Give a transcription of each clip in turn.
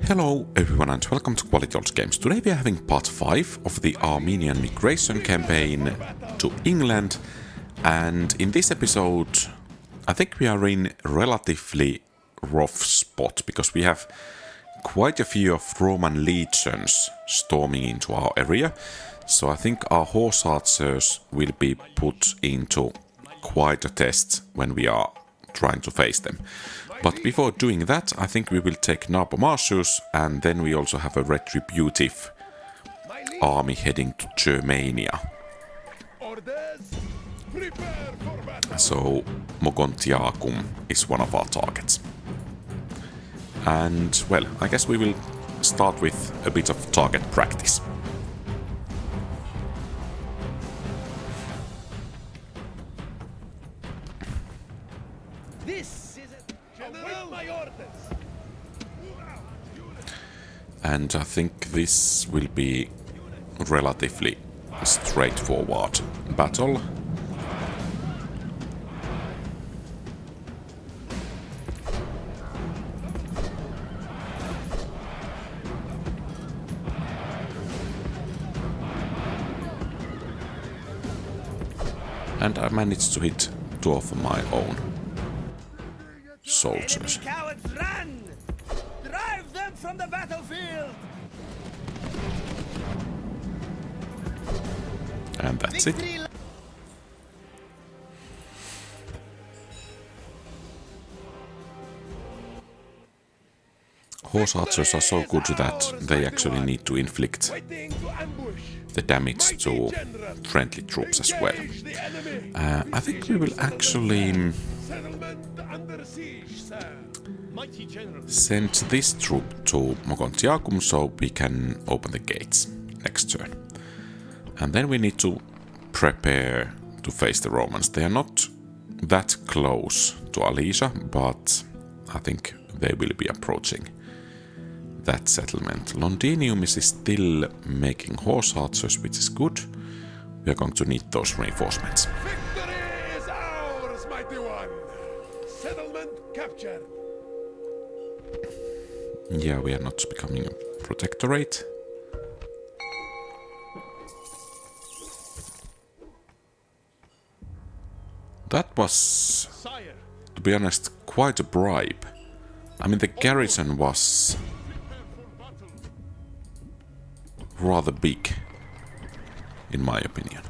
Hello everyone and welcome to QualityOldGames. Today we are having part 5 of the Armenian migration campaign to England, and in this episode I think we are in relatively rough spot because we have quite a few of Roman legions storming into our area, so I think our horse archers will be put into quite a test when we are trying to face them. But before doing that, I think we will take Narbomartius, and then we also have a retributive army heading to Germania. So Mogontiacum is one of our targets. And well, I guess we will start with a bit of target practice. And I think this will be relatively straightforward battle. And I managed to hit 2 of my own soldiers. From the battlefield. And that's it. Horse archers are so good that they actually need to inflict the damage to friendly troops as well. I think we will actually send this troop to Mogontiacum so we can open the gates next turn. And then we need to prepare to face the Romans. They are not that close to Alesia, but I think they will be approaching that settlement. Lugdunum is still making horse archers, which is good. We are going to need those reinforcements. Victory is ours, mighty one. Settlement captured. Yeah, we are not becoming a protectorate. That was, to be honest, quite a bribe. I mean, the garrison was rather big, in my opinion.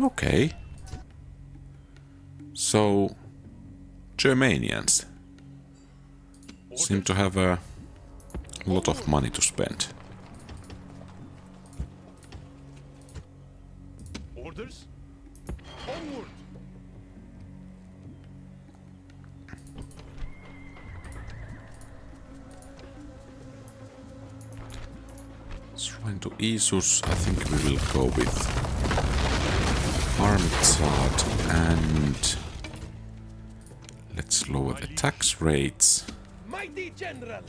Okay. So, Germanians seem to have a lot of money to spend. Orders? Onward. Shrine to Isus, I think we will go with Armitsad, and let's lower the tax rates. Mighty General,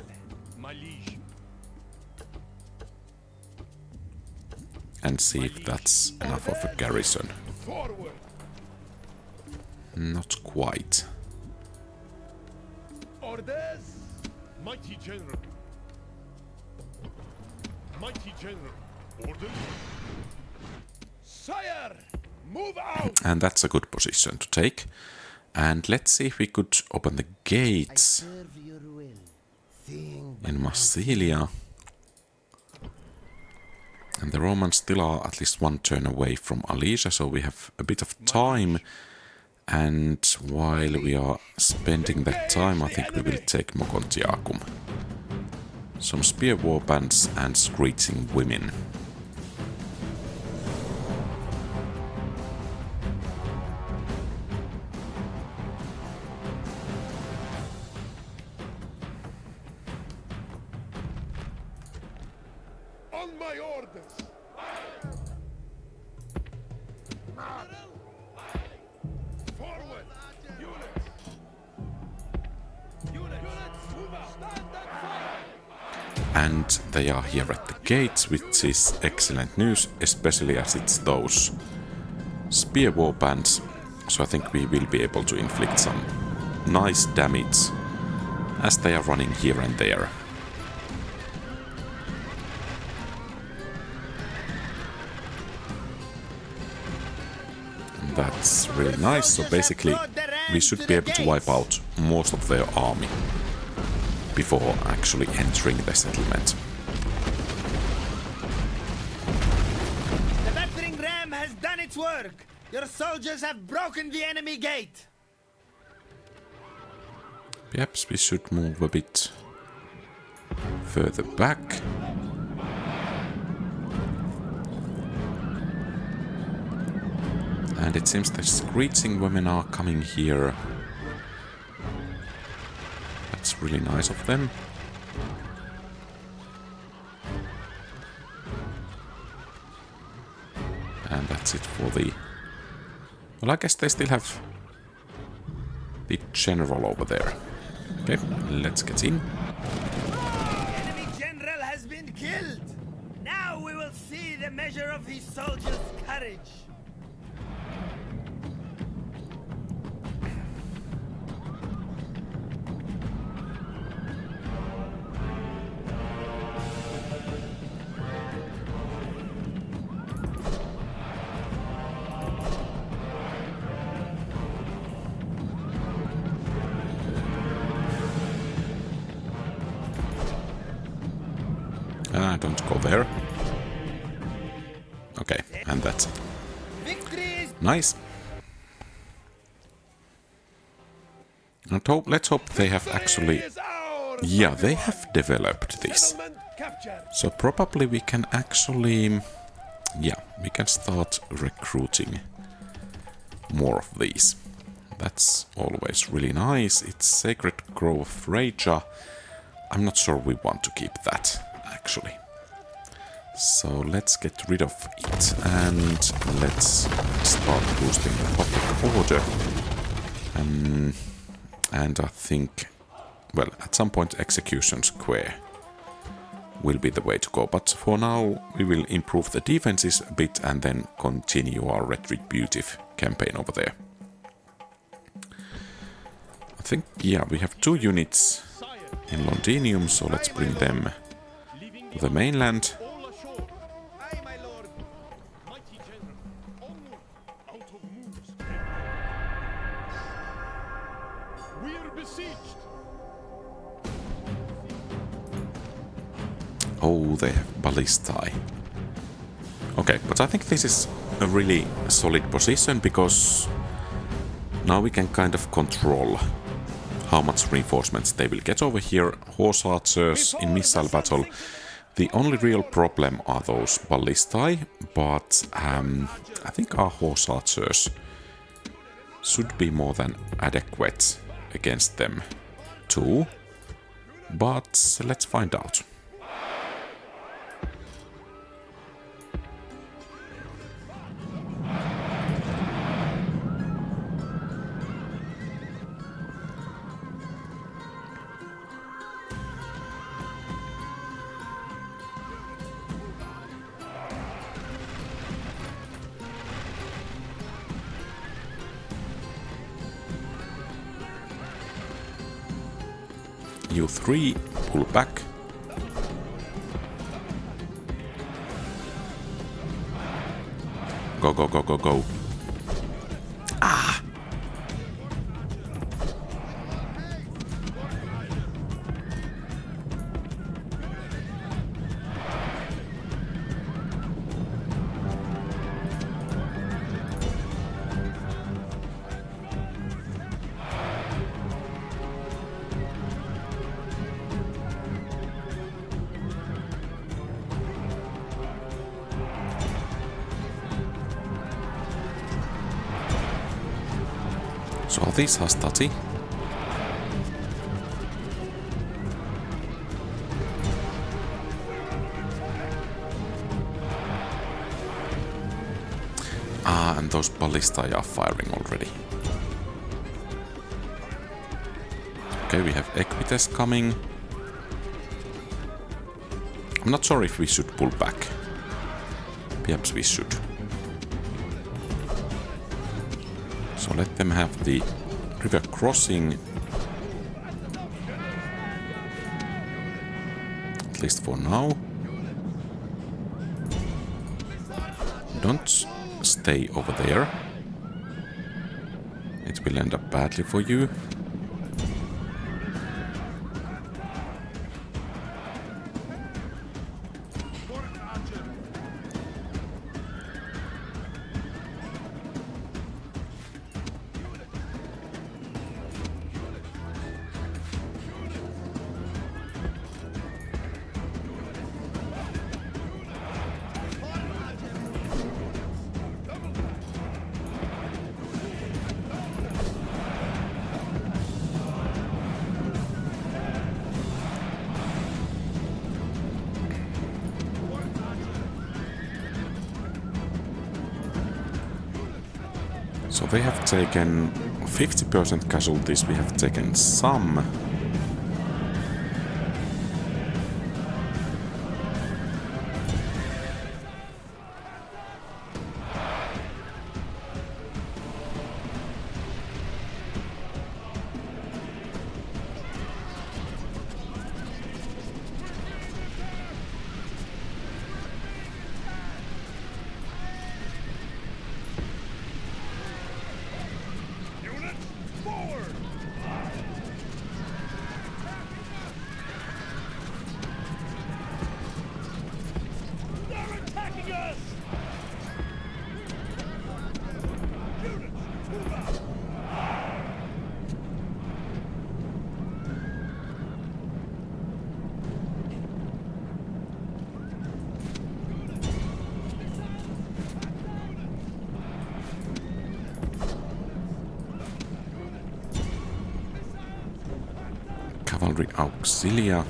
my liege. And see if that's enough of a garrison. Forward. Not quite. Orders. Mighty General. Mighty General. Orders. Sire, move out. And that's a good position to take. And let's see if we could open the gates in Massilia. And the Romans still are at least 1 turn away from Alesia, so we have a bit of time. And while we are spending that time, I think we will take Mogontiacum. Some spear warbands and screeching women. On my orders. Forward. Units. Units. Move out. Stand and fight. And they are here at the gates, which is excellent news, especially as it's those spear warbands. So I think we will be able to inflict some nice damage as they are running here and there. That's really nice, so basically we should be able to wipe out most of their army before actually entering the settlement. The battering ram has done its work. Your soldiers have broken the enemy gate. Perhaps we should move a bit further back. And it seems the screeching women are coming here. That's really nice of them. And that's it for the... Well, I guess they still have the general over there. Okay, let's get in. The enemy general has been killed. Now we will see the measure of his soldiers' courage. Don't go there. Okay, and that's it. Nice. And let's hope they have actually... Yeah, they have developed this. So probably we can actually... Yeah, we can start recruiting more of these. That's always really nice. It's Sacred Grove of Raja. I'm not sure we want to keep that, actually. So let's get rid of it and let's start boosting the public order. And I think, well, at some point Execution Square will be the way to go. But for now we will improve the defenses a bit and then continue our retributive campaign over there. I think, yeah, we have 2 units in Lugdunum, so let's bring them to the mainland. Oh, they have ballistae. Okay, but I think this is a really solid position because now we can kind of control how much reinforcements they will get over here. Horse archers in missile battle. The only real problem are those ballistae, but I think our horse archers should be more than adequate against them too. But let's find out. You 3, pull back. Go, go, go, go, go. Ah! So are these hastati? Ah, and those ballistae are firing already. Okay, we have Equites coming. I'm not sure if we should pull back. Perhaps we should. So let them have the river crossing. least for now. Don't stay over there. It will end up badly for you. So they have taken 50% casualties, we have taken some. Cavalry Auxilia.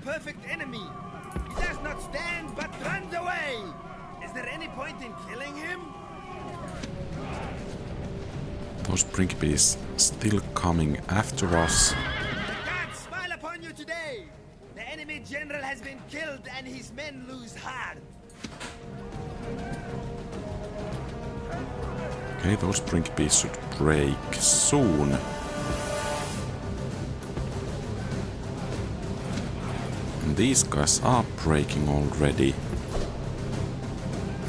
Perfect enemy. He does not stand but runs away. Is there any point in killing him? Those Brinkies still coming after us. The gods smile upon you today. The enemy general has been killed and his men lose heart. Okay, those Brinkies should break soon. These guys are breaking already.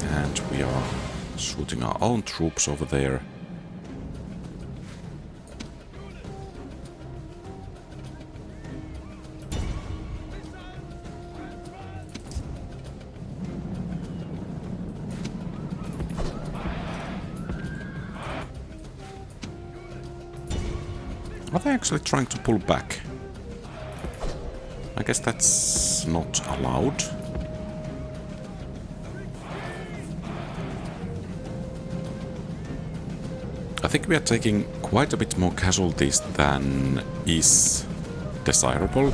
And we are shooting our own troops over there. Are they actually trying to pull back? I guess that's not allowed. I think we are taking quite a bit more casualties than is desirable.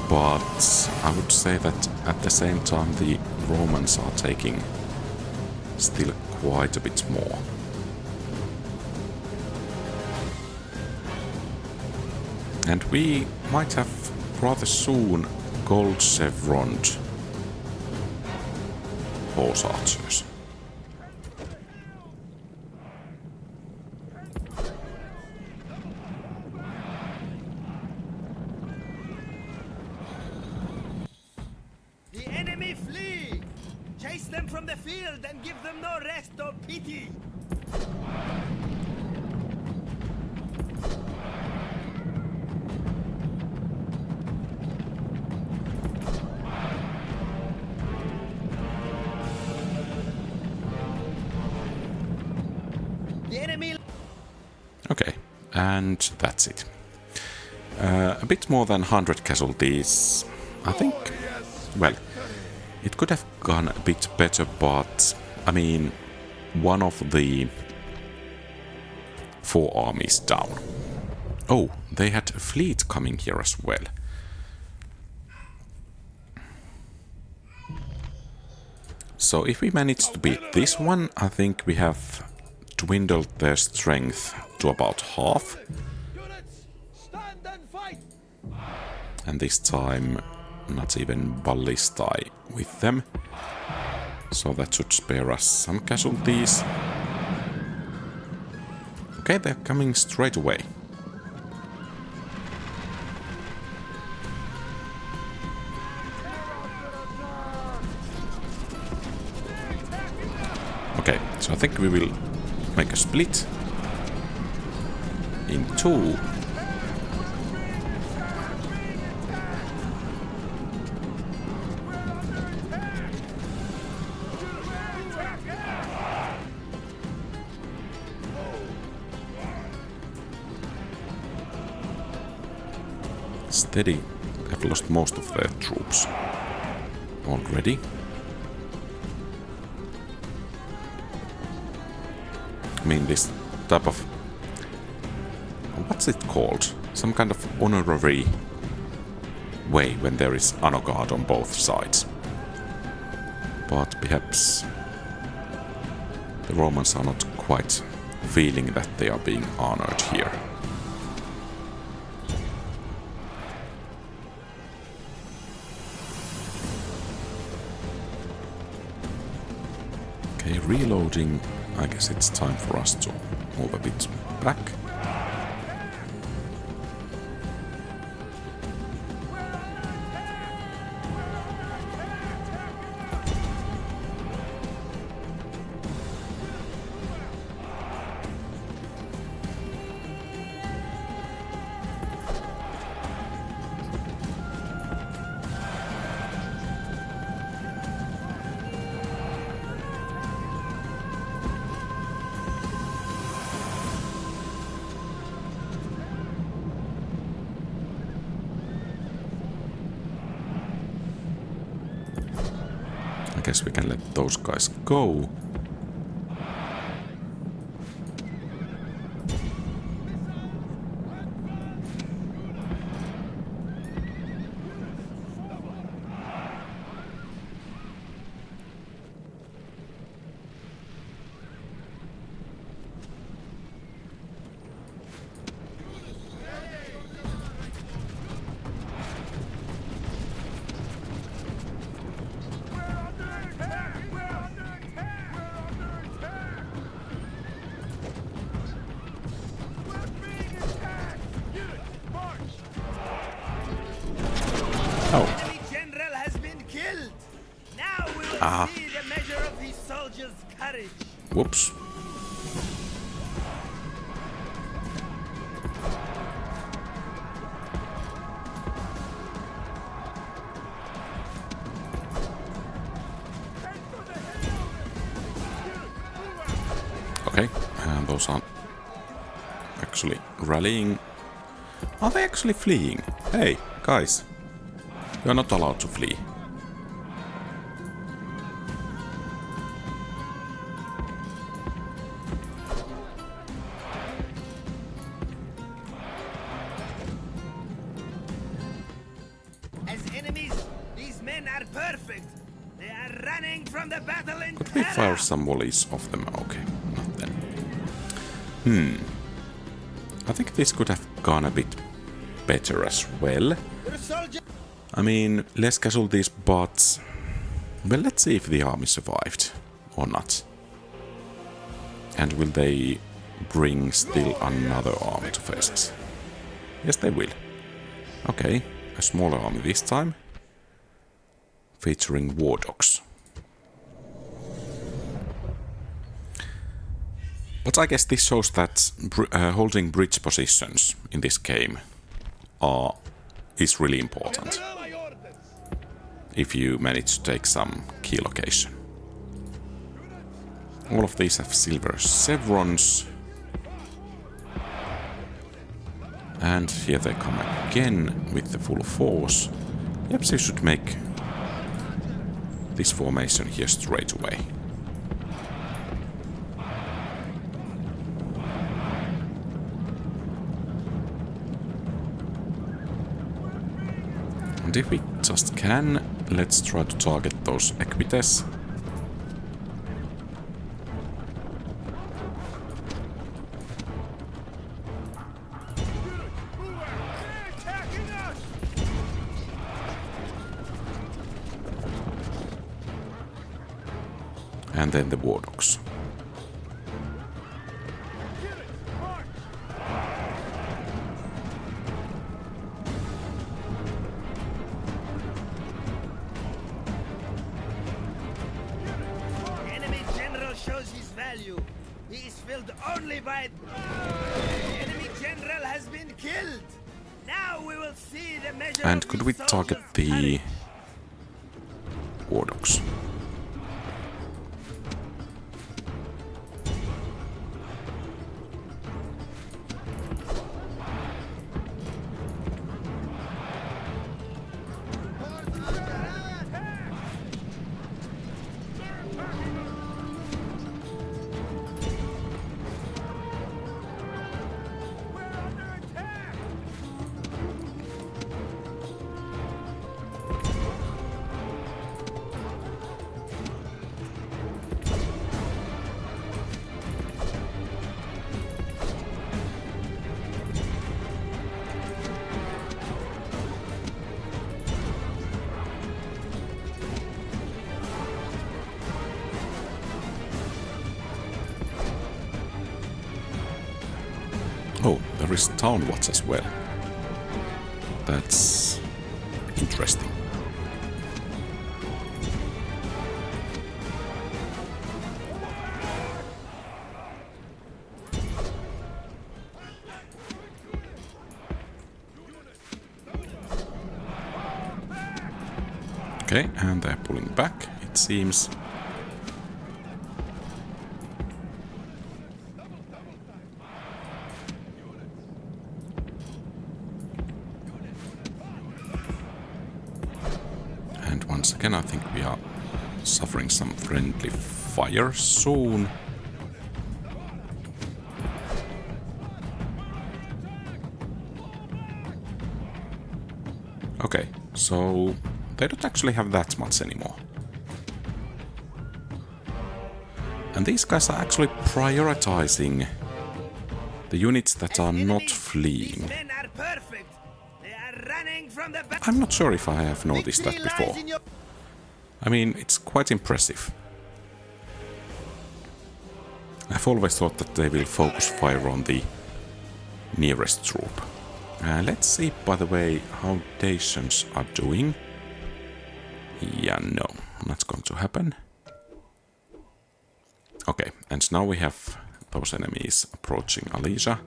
But I would say that at the same time the Romans are taking still quite a bit more. And we might have rather soon gold chevroned horse archers. The enemy flee! Chase them from the field and give them no rest or pity! Okay, and that's it. a bit more than 100 casualties. I think, well, it could have gone a bit better, but I mean, one of the 4 armies down. Oh, they had a fleet coming here as well. So if we manage to beat this one, I think we have dwindled their strength to about half. And this time, not even ballistae with them. So that should spare us some casualties. Okay, they're coming straight away. Okay, so I think we will make a split in 2. Steady have lost most of their troops already. I mean, this type of... what's it called? Some kind of honorary way when there is honor guard on both sides. But perhaps the Romans are not quite feeling that they are being honored here. Okay, reloading. I guess it's time for us to move a bit back. I guess we can let those guys go. Enemy general has been killed. Now we will see the measure of his soldiers' courage. Whoops. Okay, and those aren't actually rallying. Are they actually fleeing? Hey, guys. You're not allowed to flee. As enemies, these men are perfect. They are running from the battle in Could we terror. fire some volleys off them? Okay, not then. I think this could have gone a bit better as well. Your soldiers. I mean, less casualties, but... well, let's see if the army survived or not. And will they bring still another army to face us? Yes, they will. Okay, a smaller army this time. Featuring war dogs. But I guess this shows that holding bridge positions in this game is really important. If you manage to take some key location. All of these have silver chevrons. And here they come again with the full force. Yep, they should make this formation here straight away. And if we just can, let's try to target those equites. And then the war dogs. Enemy general shows his value. He is filled only by... Enemy general has been killed. Now we will see the measure And of could the we target soldier's the courage. war dogs? Oh, there is town watch as well. That's interesting. Okay, and they're pulling back, it seems. And once again, I think we are suffering some friendly fire soon. Okay, so they don't actually have that much anymore. And these guys are actually prioritizing the units that are not fleeing. These men are perfect. They are running from the back. I'm not sure if I have noticed that before. I mean, it's quite impressive. I've always thought that they will focus fire on the nearest troop. Let's see, by the way, how Dacians are doing. Yeah, no, not going to happen. Okay, and now we have those enemies approaching Alesia.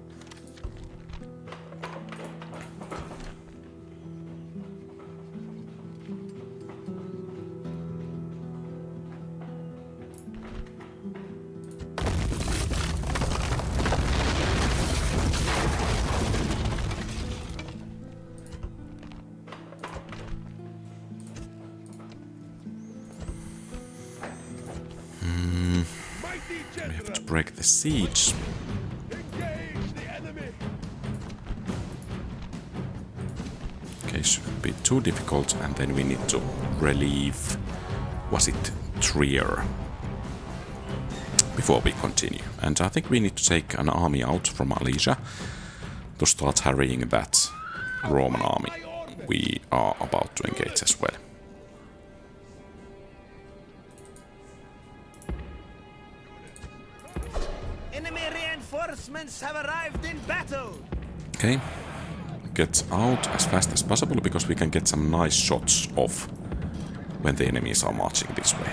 We have to break the siege. Okay, shouldn't be too difficult, and then we need to relieve, was it Trier, before we continue. And I think we need to take an army out from Alesia to start harrying that Roman army we are about to engage as well. Enemy reinforcements have arrived in battle. Okay, get out as fast as possible because we can get some nice shots off when the enemies are marching this way.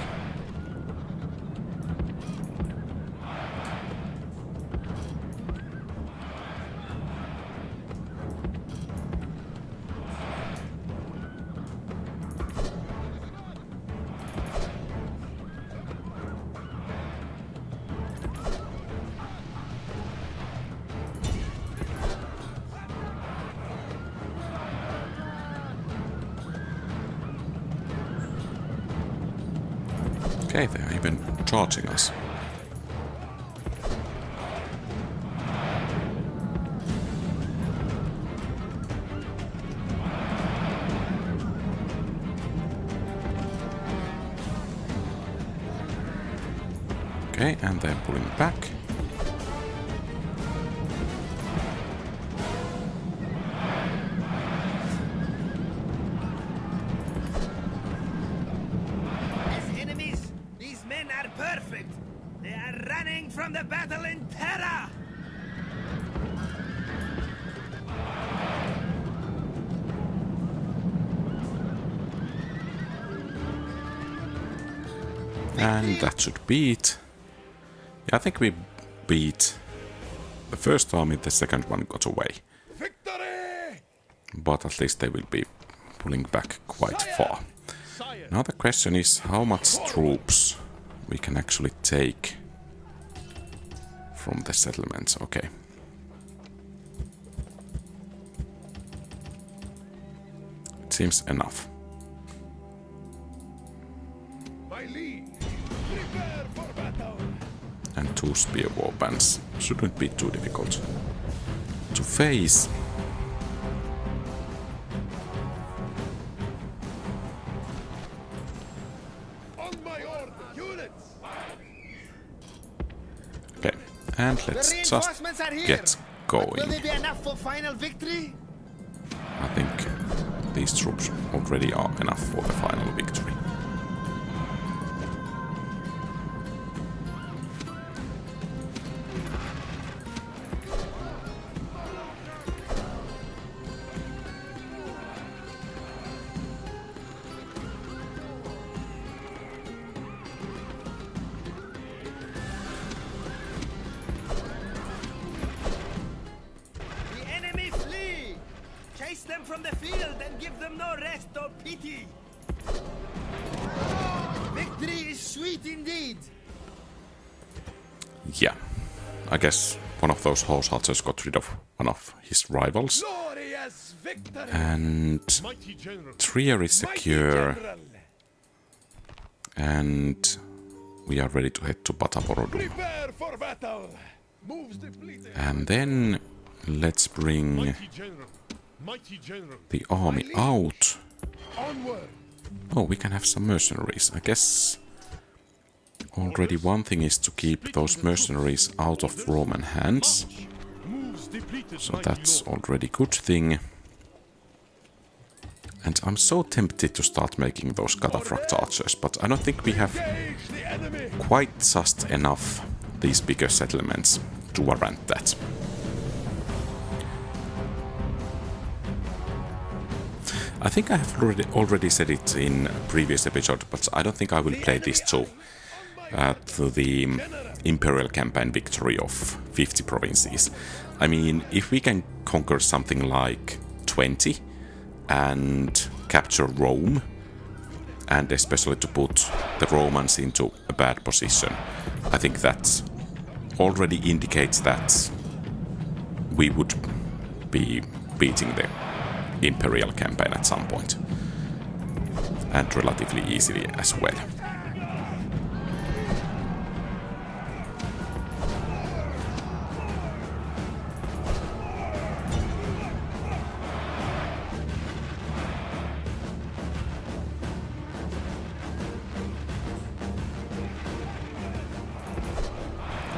Okay, they are even charging us. Okay, and they're pulling back. As enemies, these men are perfect. They are running from the battle in terror. And that should beat. Yeah, I think we beat the first army, the second one got away. Victory! But at least they will be pulling back quite far. Now the question is how much troops we can actually take from the settlements. Okay. It seems enough. And 2 spear warbands shouldn't be too difficult to face. Okay, and let's just get going. Will they be enough for final victory? I think these troops already are enough for the final victory. Them from the field and give them no rest or pity. Victory is sweet indeed. Yeah, I guess one of those horse hunters got rid of one of his rivals. And Trier is secure. And we are ready to head to Batavodurum. And then let's bring the army out. Oh, we can have some mercenaries. I guess already one thing is to keep those mercenaries out of Roman hands. So that's already a good thing. And I'm so tempted to start making those cataphract archers, but I don't think we have quite just enough these bigger settlements to warrant that. I think I have already said it in a previous episode, but I don't think I will play this to the Imperial Campaign victory of 50 provinces. I mean, if we can conquer something like 20 and capture Rome, and especially to put the Romans into a bad position, I think that already indicates that we would be beating the Imperial Campaign at some point, and relatively easily as well.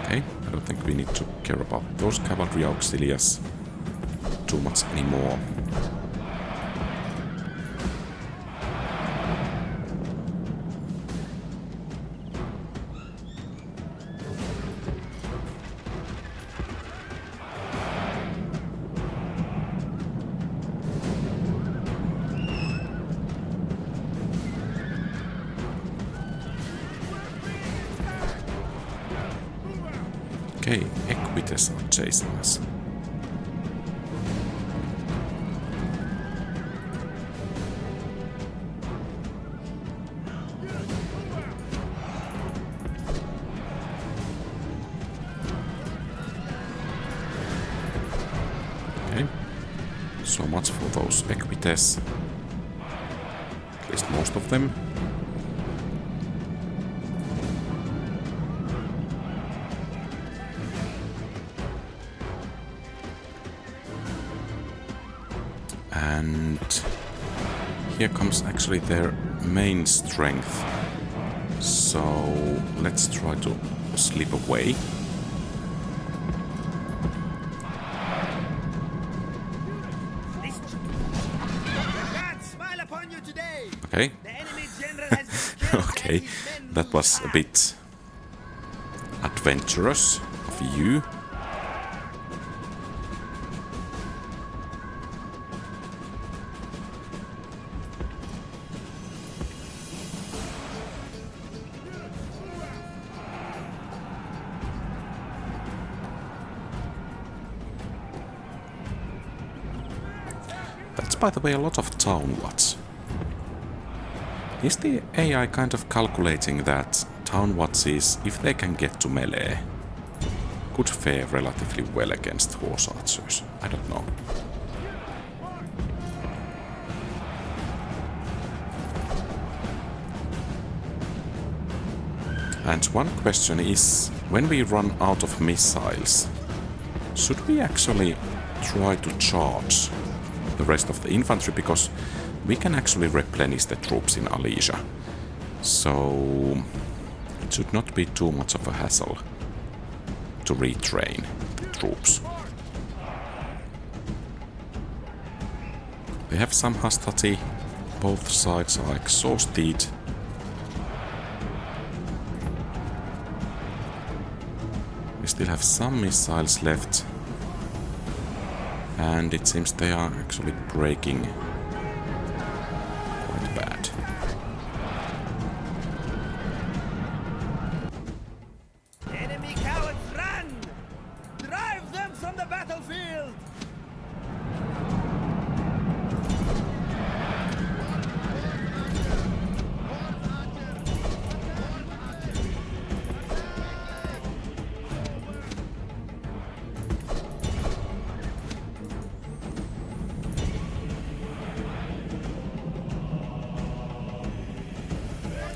Okay, I don't think we need to care about those cavalry auxiliaries too much anymore. Okay, Equites are chasing us. Okay, so much for those Equites. At least most of them. And here comes actually their main strength. So let's try to slip away. Okay. Okay, that was a bit adventurous of you. That's, by the way, a lot of town watts. Is the AI kind of calculating that town watches, if they can get to melee, could fare relatively well against horse archers? I don't know. And one question is, when we run out of missiles, should we actually try to charge the rest of the infantry, because we can actually replenish the troops in Alesia. So it should not be too much of a hassle to retrain the troops. They have some hostility, both sides are exhausted. We still have some missiles left. And it seems they are actually breaking quite bad. Enemy cowards, run! Drive them from the battlefield!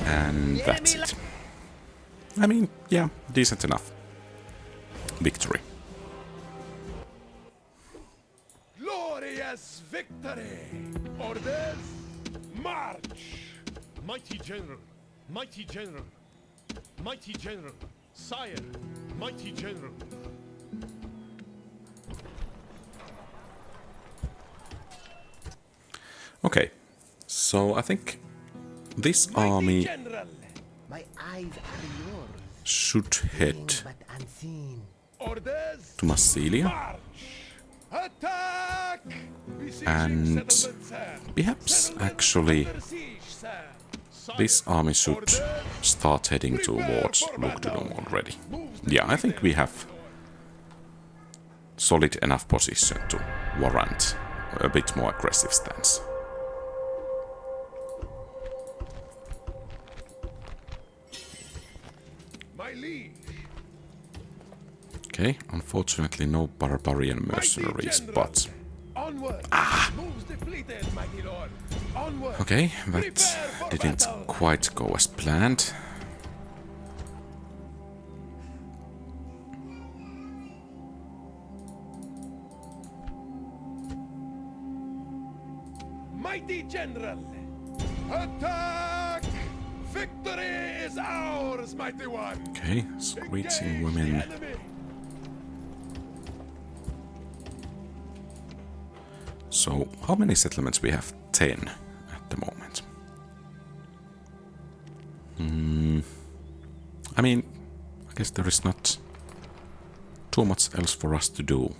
And that's it. I mean, yeah, decent enough. Victory. Glorious victory! Orders, march! Mighty General, Mighty General, Mighty General, Sire, Mighty General. Okay, so I think this army My eyes are yours, should head but unseen. Orders, to Massilia, march! Attack! and perhaps actually this army should start heading towards Lugdunum already. Yeah, I think we have solid enough position to warrant a bit more aggressive stance. My liege, Okay, unfortunately no barbarian mercenaries, but... onward! Moves depleted, mighty lord! Onward! Okay, that Prepare for didn't battle. quite go as planned. Mighty general! Attack! Victory is ours, mighty one! Okay, screeching Engage women. the enemy. So, how many settlements we have? 10 at the moment. I mean, I guess there is not too much else for us to do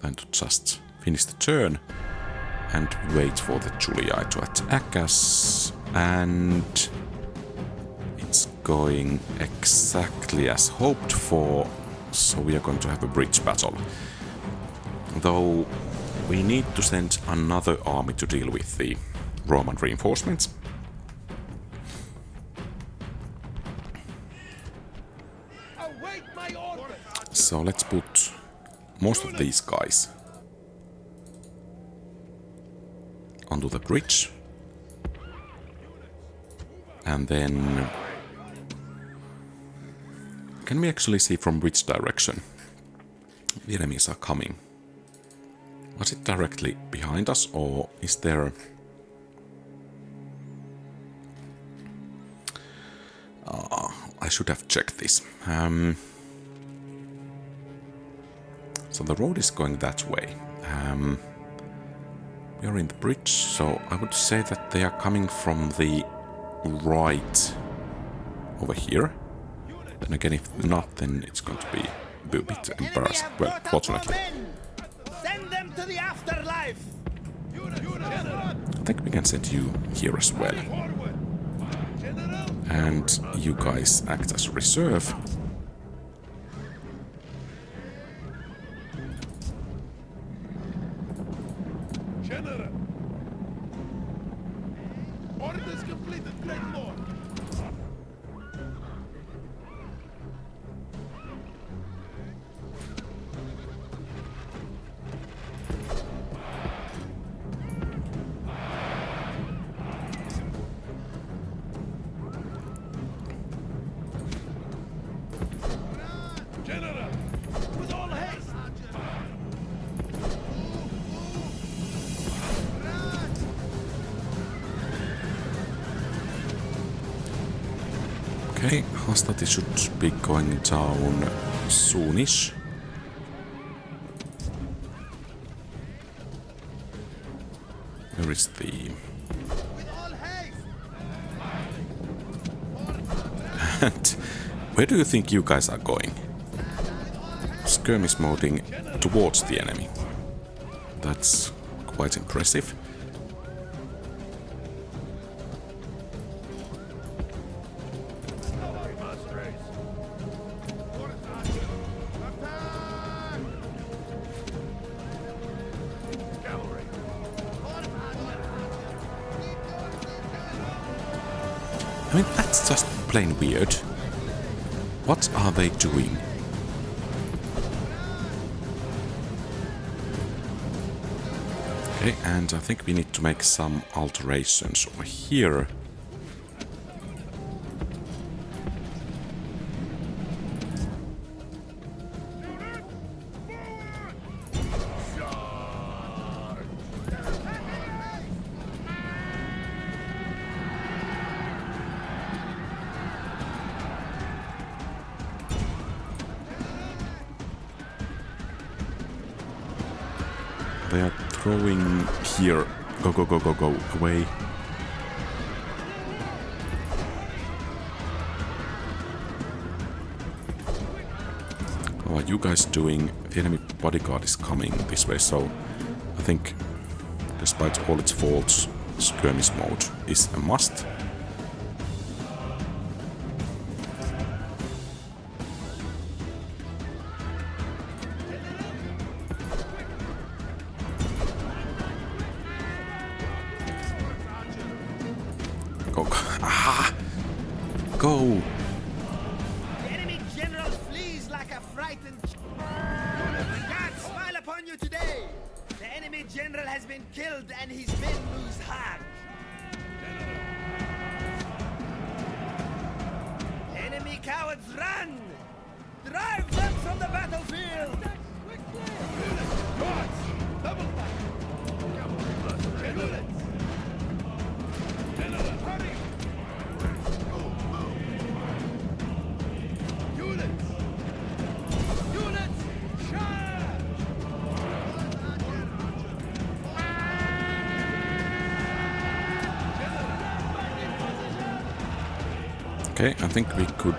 than to just finish the turn and wait for the Julii to attack us. And it's going exactly as hoped for, so we are going to have a bridge battle. Though we need to send another army to deal with the Roman reinforcements. Await my orders! So let's put most of these guys onto the bridge. And then... can we actually see from which direction the enemies are coming? Was it directly behind us, or is there... I should have checked this. So the road is going that way. We are in the bridge, so I would say that they are coming from the right over here. Then again, if not, then it's going to be a bit embarrassing. Well, fortunately. Send them to the afterlife. I think we can send you here as well. And you guys act as reserve. General! Orders completed, Great Lord! General! With all haste! Okay, hostility should be going down soonish. Where is the... And where do you think you guys are going? Skirmish moding towards the enemy. That's quite impressive. I mean, that's just plain weird. What are they doing? Okay, and I think we need to make some alterations over here. They are throwing here. Go, go, go, go, go, away. What are you guys doing? The enemy bodyguard is coming this way, so I think, despite all its faults, skirmish mode is a must. Go. Ah! Go! The enemy general flees like a frightened The gods smile upon you today. The enemy general has been killed and his men lose heart. Enemy cowards run! Drive them from the battlefield! Guards! Double back! General! General, hurry! Units! Units! Charge! Okay, I think we could...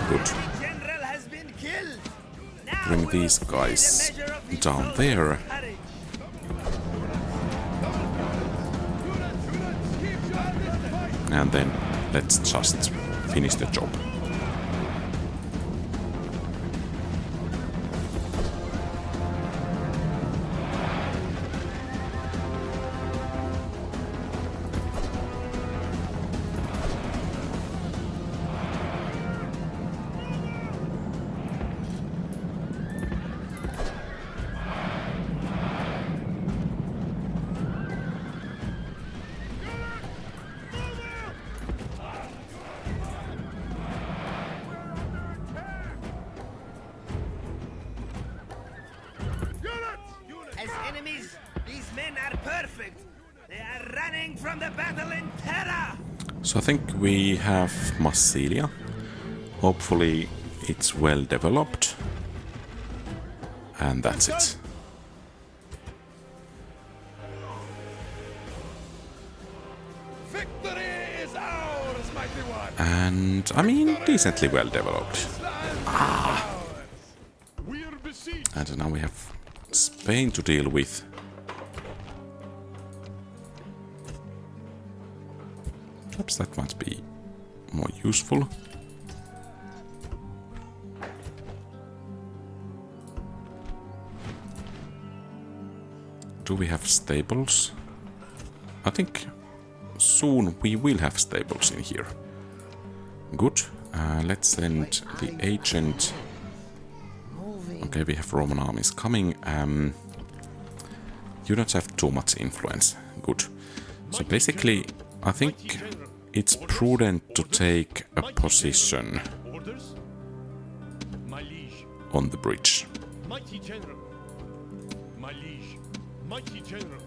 Good. General has been killed. Now Bring we will these see the guys measure of these down soldiers' there. courage. And then let's just finish the job. They are running from the battle in terror. So I think we have Massilia. Hopefully it's well developed. And that's it. Victory is ours, mighty one. And I mean, decently well developed. We are besieged. And now we have Spain to deal with. Perhaps that might be more useful. Do we have stables? I think soon we will have stables in here. Good. Let's send the agent. Okay, we have Roman armies coming. You don't have too much influence. Good. So basically, I think it's prudent to take a position Orders? My liege. on the bridge. Mighty general. My liege. Mighty general.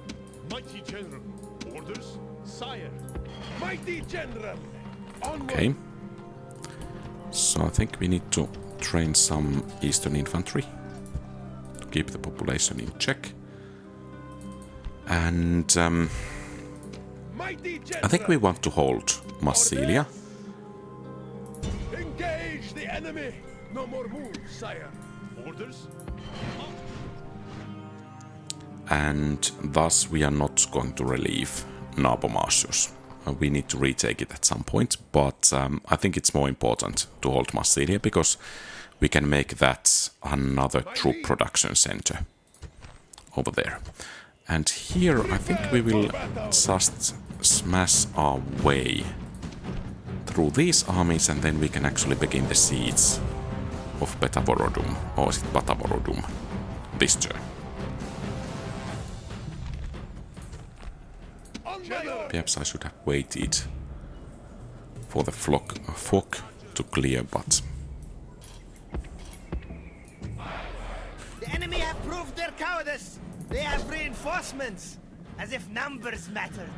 Mighty general. Orders? Sire. Mighty general. Onward. Okay. So I think we need to train some Eastern infantry to keep the population in check. And Mighty general. I think we want to hold Massilia. Engage the enemy. No more moves, sire. Orders? And thus we are not going to relieve Narbomasius. We need to retake it at some point, but I think it's more important to hold Massilia because we can make that another troop production center over there. And here I think we will just smash our way through these armies and then we can actually begin the siege of Batavodurum, or is it Batavodurum, this turn. Perhaps I should have waited for the fog to clear, but... The enemy have proved their cowardice. They have reinforcements, as if numbers mattered.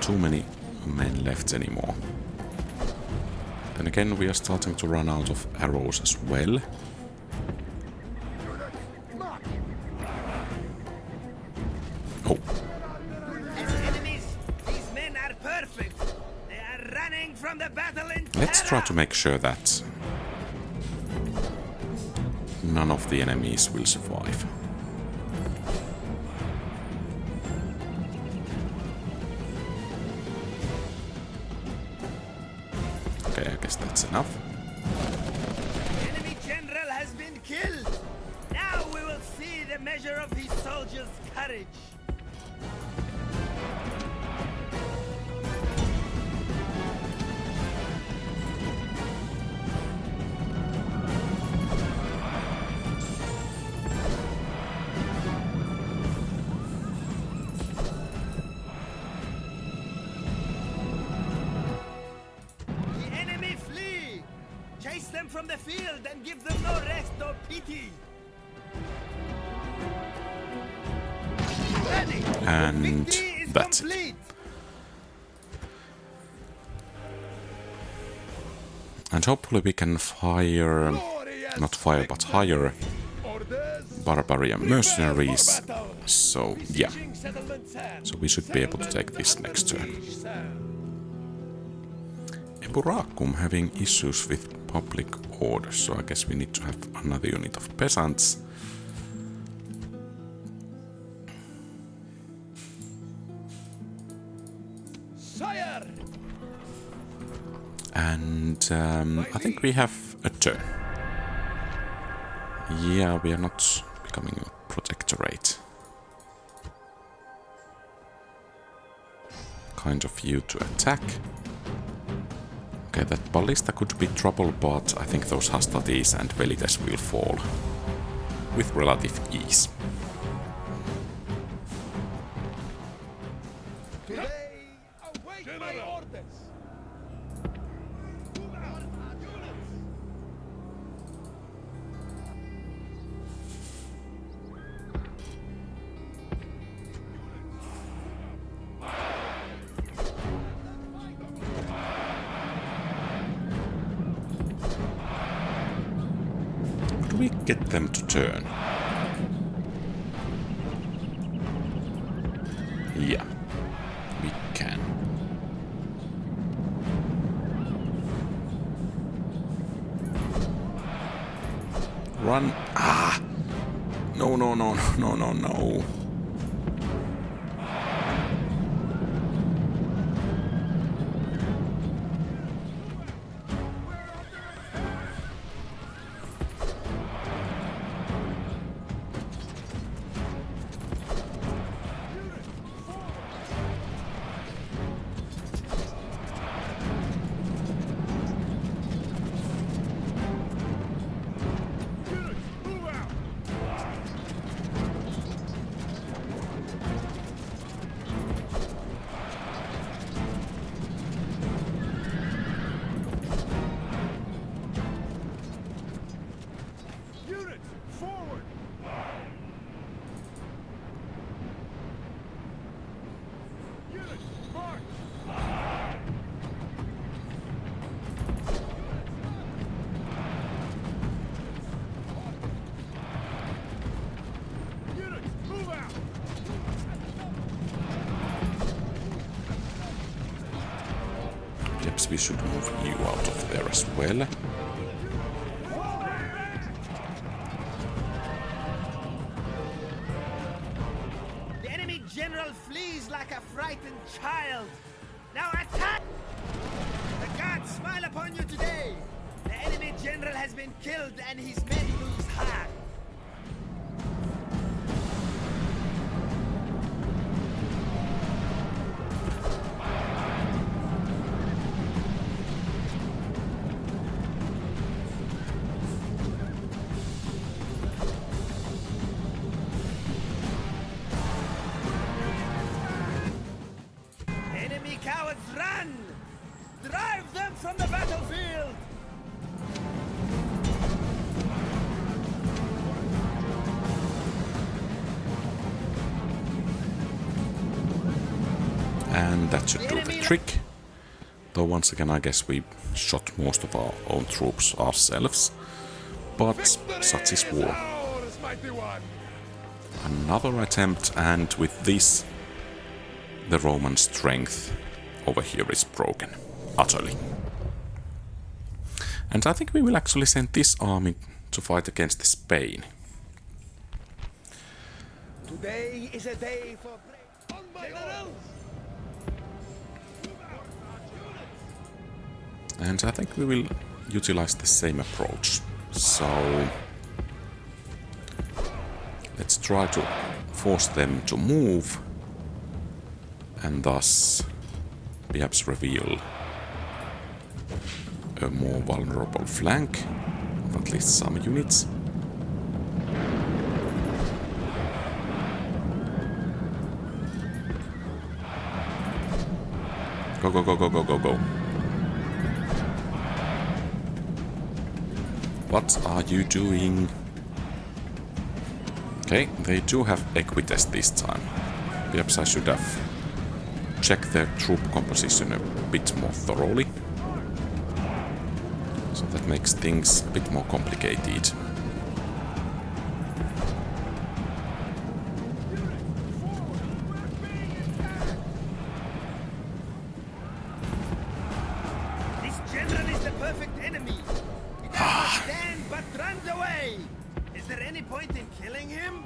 Too many men left anymore. Then again, we are starting to run out of arrows as well. Oh. As enemies, these men are perfect. They are running from the battle in Let's try terror. to make sure that none of the enemies will survive. Okay, I guess that's enough. Enemy general has been killed. Now we will see the measure of his soldiers' courage. The enemy flee. Chase them from the field and give them no rest or pity. Ready. And Victory is that's it. complete. And hopefully we can fire, not fire, but hire barbarian mercenaries. So, yeah. So we should be able to take this next turn. Mogontiacum having issues with public order, so I guess we need to have another unit of peasants. Sire! And I think we have a turn. Yeah, we are not becoming a protectorate. Kind of you to attack. Okay, that ballista could be trouble, but I think those hostilities and velites will fall with relative ease. Today, await my orders! Could we get them to turn? Yeah, we can. Run! Ah! No, no, no, no, no, no. Perhaps we should move you out of there as well. The enemy general flees like a frightened child. Now attack! The gods smile upon you today. The enemy general has been killed and his men lose heart. Enemy cowards, run! Drive them from the battlefield! And that should do the trick. Though once again I guess we shot most of our own troops ourselves. But such is war. Ours, mighty one! Another attempt, and with this the Roman strength over here is broken. Utterly. And I think we will actually send this army to fight against Spain. Today is a day for generals! And I think we will utilize the same approach. So let's try to force them to move and thus perhaps reveal a more vulnerable flank of at least some units. Go, go, go, go, go, go, go. What are you doing? Okay, they do have equitest this time. Perhaps I should have checked their troop composition a bit more thoroughly. So that makes things a bit more complicated. This general is the perfect enemy. He does not stand but runs away. Is there any point in killing him?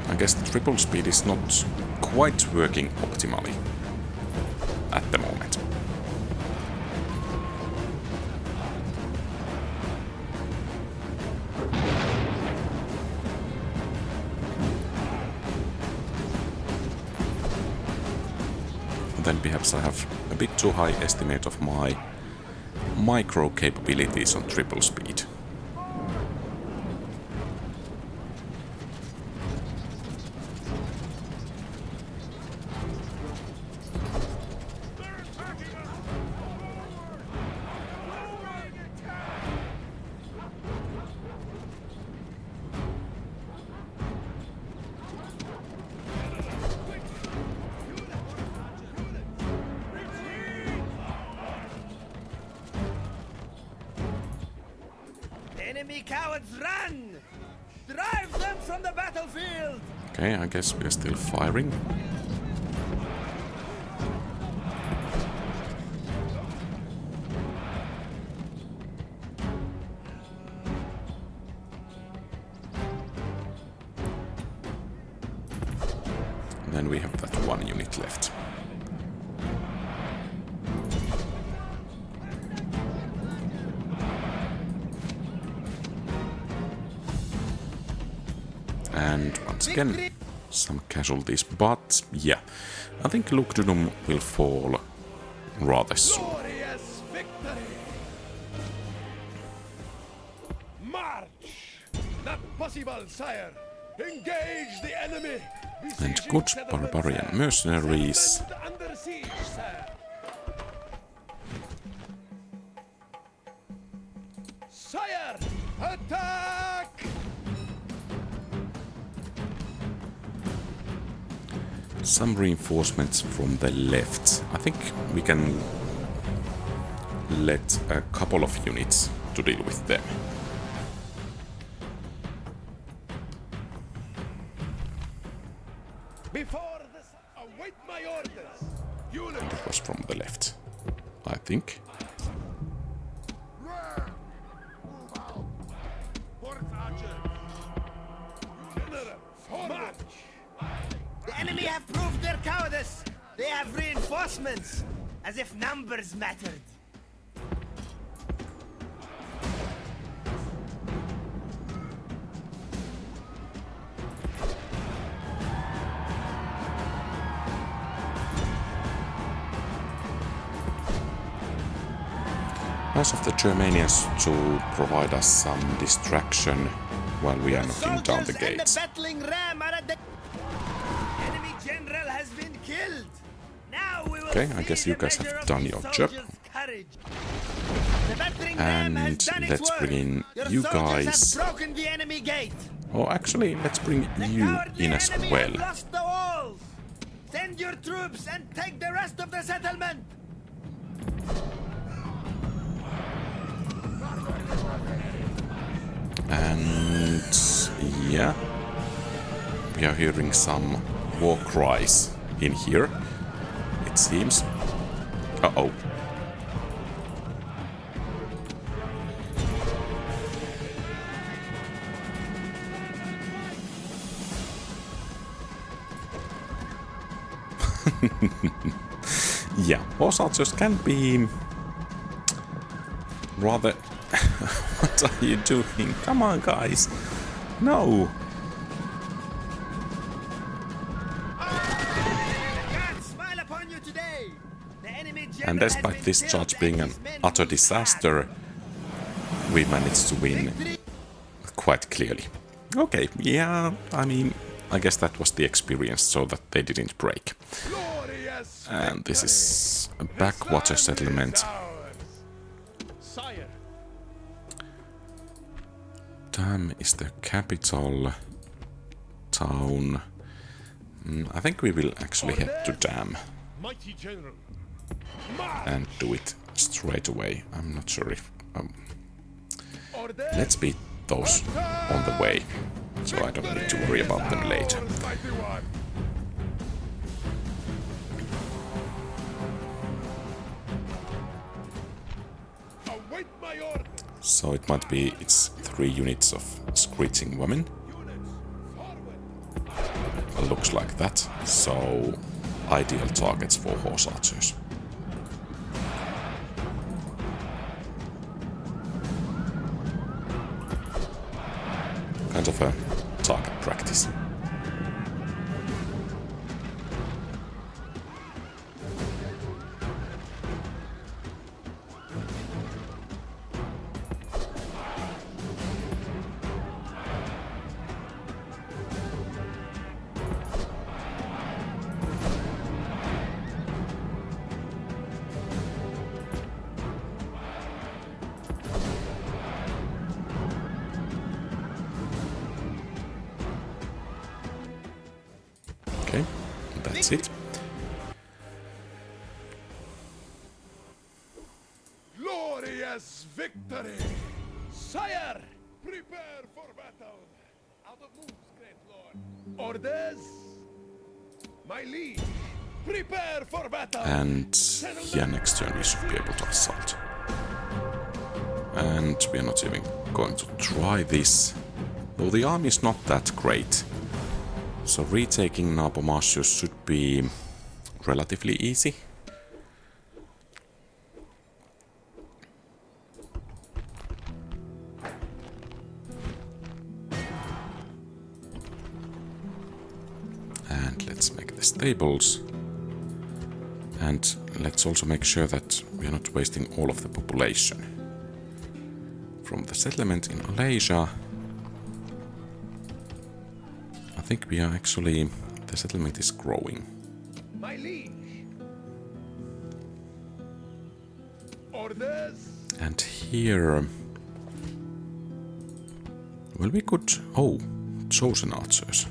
I guess the triple speed is not quite working optimally at the moment. Then perhaps I have a bit too high estimate of my micro capabilities on triple speed. Enemy cowards, run! Drive them from the battlefield! Okay, I guess we're still firing. And then we have that one unit left. And once again, some casualties, but yeah, I think Lugdunum will fall rather soon. Glorious victory! March! Not possible, sire! Engage the enemy! And good barbarian mercenaries. Settlement under siege, sir! Sire! Attack! Some reinforcements from the left. I think we can let a couple of units to deal with them. Before this, await my orders! And it was from the left, I think. General, forward! The enemy have proved their cowardice! They have reinforcements! As if numbers mattered! Nice of the Germanians to provide us some distraction while we are knocking down the Soldiers and gates. the battling ram are at the... Enemy general has been killed! Now we will Okay, I see guess you the guys measure have of done these your job. soldiers' courage. The battering ram has And done its let's work. bring in Your you soldiers guys. have broken the enemy gate. Or actually, let's bring The you cowardly in as enemy well. have lost the walls. Send your troops and take the rest of the settlement. And yeah, we are hearing some war cries in here, it seems. Uh-oh. Yeah, war soldiers can be rather... What are you doing? Come on, guys. No. God smile upon you today. The enemy general And has despite been this killed charge and being an his men utter will disaster, we managed to win Victory. quite clearly. Okay, yeah, I mean, I guess that was the experience so that they didn't break. Glorious And this is a backwater land is settlement. ours. Sire, Dam is the capital town. I think we will actually head to Dam mighty general, and do it straight away. I'm not sure if... Orders. let's beat those on the way, so I don't need to worry about them later. Mighty one. Await my order. So it might be it's 3 units of screeching women. Units forward. Looks like that. So ideal targets for horse archers. Kind of a target practice. Okay, that's it. Glorious victory! Sire! Prepare for battle! Out of moves, great lord! Orders! My liege! Prepare for battle! And yeah, next turn we should be able to assault. And we are not even going to try this. Though the army is not that great. So retaking Nabomasius should be relatively easy. And let's make the stables. And let's also make sure that we are not wasting all of the population. From the settlement in Alesia, I think we are actually... the settlement is growing. My liege! Orders! And here... well, we could... oh, chosen archers.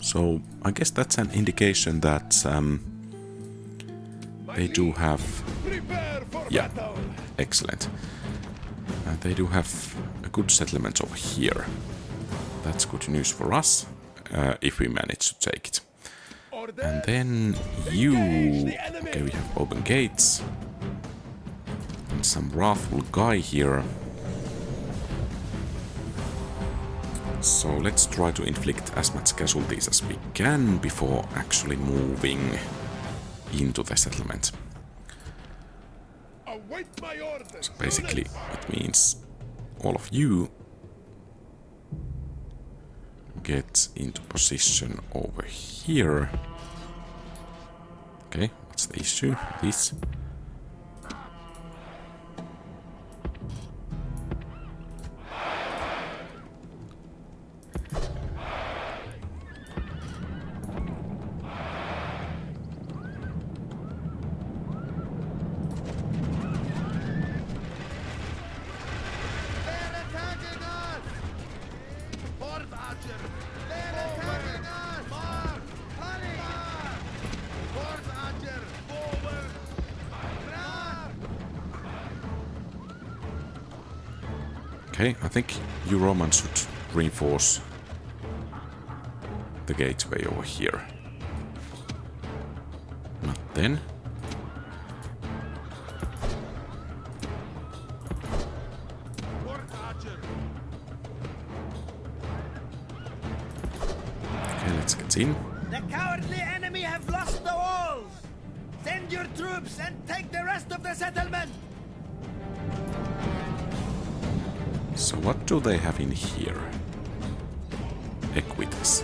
So I guess that's an indication that they do have... Prepare for yeah, battle! excellent. They do have a good settlement over here. That's good news for us, if we manage to take it. Orders! And then you... okay, we have open gates. And some wrathful guy here. So let's try to inflict as much casualties as we can before actually moving into the settlement. Await my orders! So basically it means all of you get into position over here. Okay, what's the issue? This. They're attacking us! Horse archer! They're attacking us! March! Hurry! Horse archer! Forward! Run! Okay, I think you Romans should reinforce the gateway over here. Not then. Horse archer! Okay, let's get in. The cowardly enemy have lost the walls! Send your troops and take the rest of the settlement! So what do they have in here? Equities.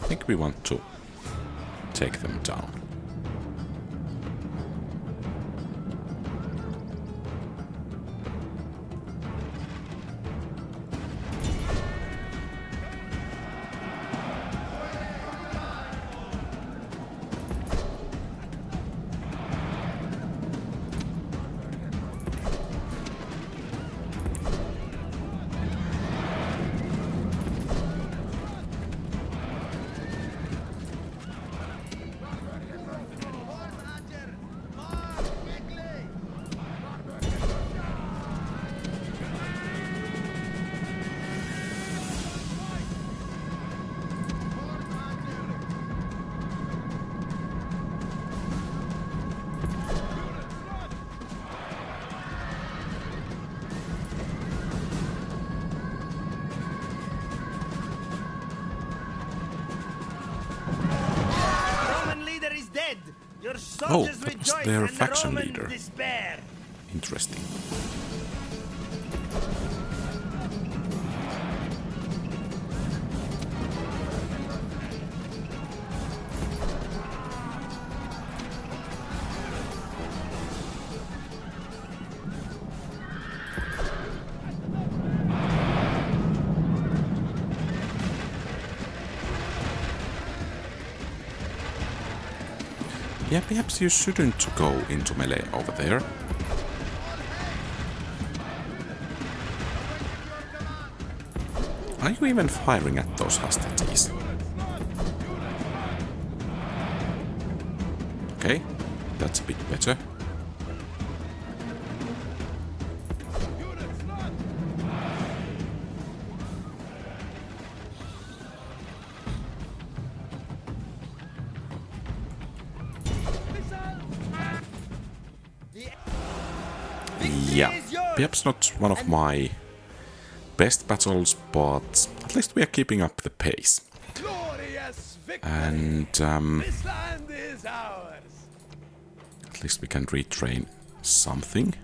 I think we want to take them down. soldiers that was rejoice their and the faction Roman leader. despair. Interesting. Yeah, perhaps you shouldn't go into melee over there. Are you even firing at those hostages? Okay, that's a bit better. Yeah, perhaps not one of my best battles, but at least we are keeping up the pace. Glorious victory! And This land is ours! at least we can retrain something.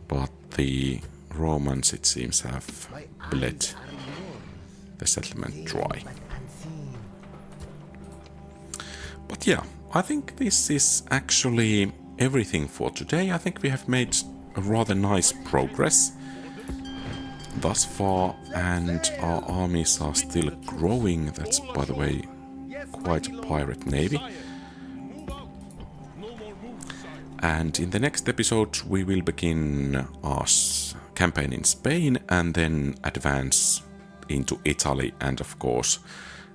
But the Romans, it seems, have bled the settlement dry. But yeah, I think this is actually everything for today. I think we have made a rather nice progress thus far, and our armies are still growing. That's, by the way, quite a pirate navy. And in the next episode we will begin our campaign in Spain and then advance into Italy and of course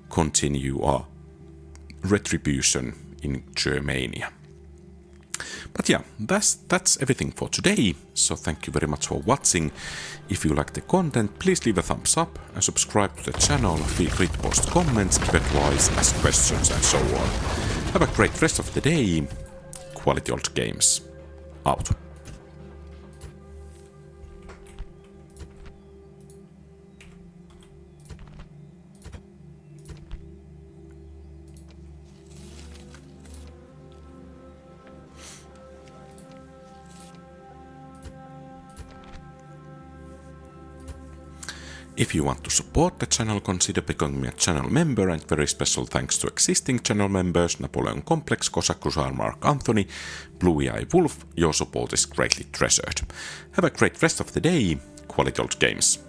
continue our retribution in Germania. But yeah, that's everything for today, so thank you very much for watching. If you like the content, please leave a thumbs up and subscribe to the channel, feel free to post comments, give advice, ask questions and so on. Have a great rest of the day. Quality Old Games out. If you want to support the channel, consider becoming a channel member, and very special thanks to existing channel members Napoleon Complex, Cosacrusar, Mark Anthony, Bluey Eye Wolf. Your support is greatly treasured. Have a great rest of the day. Quality Old Games.